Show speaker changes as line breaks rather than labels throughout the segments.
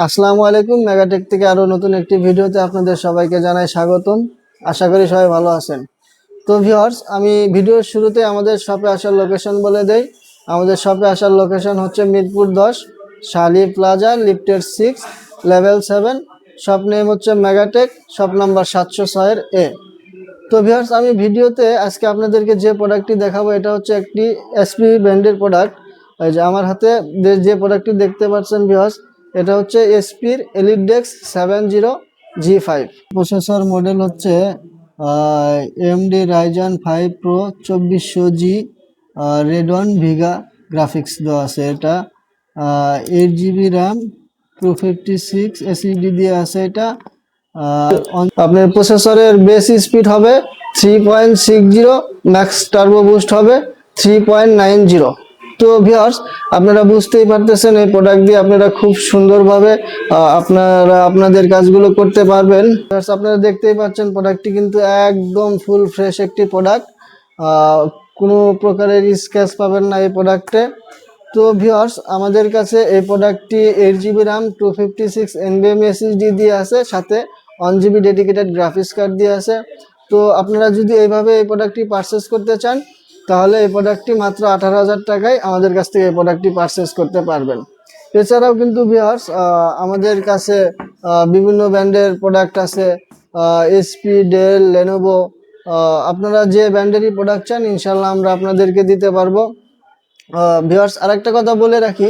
আসসালামু আলাইকুম। মেগাটেক থেকে আরো নতুন একটি ভিডিওতে আপনাদের সবাইকে জানাই স্বাগতম। আশা করি সবাই ভালো আছেন। তো ভিউয়ার্স, আমি ভিডিওর শুরুতে আমাদের শপে আসার লোকেশন বলে দেই। আমাদের শপে আসার লোকেশন হচ্ছে মিরপুর 10, শালি প্লাজা, লিফটের 6, লেভেল 7। শপ নেম হচ্ছে মেগাটেক, শপ নাম্বার 706 এ। তো ভিউয়ার্স, আমি ভিডিওতে আজকে আপনাদেরকে যে প্রোডাক্টটি দেখাবো এটা হচ্ছে একটি এসপি ব্র্যান্ডের প্রোডাক্ট। এই যে আমার হাতে যে প্রোডাক্টটি দেখতে পাচ্ছেন ভিউয়ার্স, এটা হচ্ছে এসপির এলিটডেক্স 70G5। প্রসেসর মডেল হচ্ছে AMD Ryzen 5 Pro 2400G, Radeon Vega graphics দেওয়া আছে। এটা 8GB র্যাম, 256 SSD দিয়ে আছে। এটা আপনার প্রসেসরের বেস স্পিড হবে 3.60, ম্যাক্স টার্বো বুস্ট হবে 3.90। তো ভিউয়ার্স, আপনারা বুঝতেই পারতেছেন এই প্রোডাক্ট দিয়ে আপনারা খুব সুন্দরভাবে আপনারা আপনাদের কাজগুলো করতে পারবেন। আপনারা দেখতেই পাচ্ছেন প্রোডাক্টটি কিন্তু একদম ফুল ফ্রেশ একটি প্রোডাক্ট। কোনো প্রকারের স্ক্র্যাচ পাবেন না এই প্রোডাক্টে। তো ভিউয়ার্স, আমাদের কাছে এই প্রোডাক্টটি 8GB র্যাম, 256 NVMe SSD দিয়ে আছে, সাথে 1GB ডেডিকেটেড গ্রাফিক্স কার্ড দিয়ে আছে। তো আপনারা যদি এইভাবে এই প্রোডাক্টটি পারচেস করতে চান তাহলে এই প্রোডাক্টটি মাত্র 18,000 টাকায় আমাদের কাছ থেকে এই প্রোডাক্টটি পারচেস করতে পারবেন। এছাড়াও কিন্তু ভিউয়ার্স, আমাদের কাছে বিভিন্ন ব্র্যান্ডের প্রোডাক্ট আছে, এসপি, ডেল, লেনোভো। আপনারা যে ব্র্যান্ডেরই প্রোডাক্ট চান ইনশাল্লাহ আমরা আপনাদেরকে দিতে পারবো। ভিউয়ার্স, আরেকটা কথা বলে রাখি,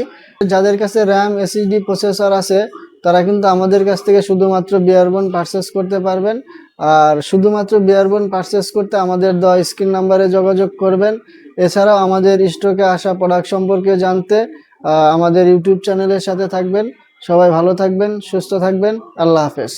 যাদের কাছে র্যাম, এসএসডি, প্রসেসর আছে তারা কিন্তু আমাদের কাছ থেকে শুধুমাত্র বিয়ারবোন পারচেস করতে পারবেন। আর শুধুমাত্র বিয়ারবোন পারচেস করতে আমাদের দেওয়া স্ক্রিন নাম্বারে যোগাযোগ করবেন। এছাড়াও আমাদের স্টকে আসা প্রোডাক্ট সম্পর্কে জানতে আমাদের ইউটিউব চ্যানেলের সাথে থাকবেন। সবাই ভালো থাকবেন, সুস্থ থাকবেন। আল্লাহ হাফেজ।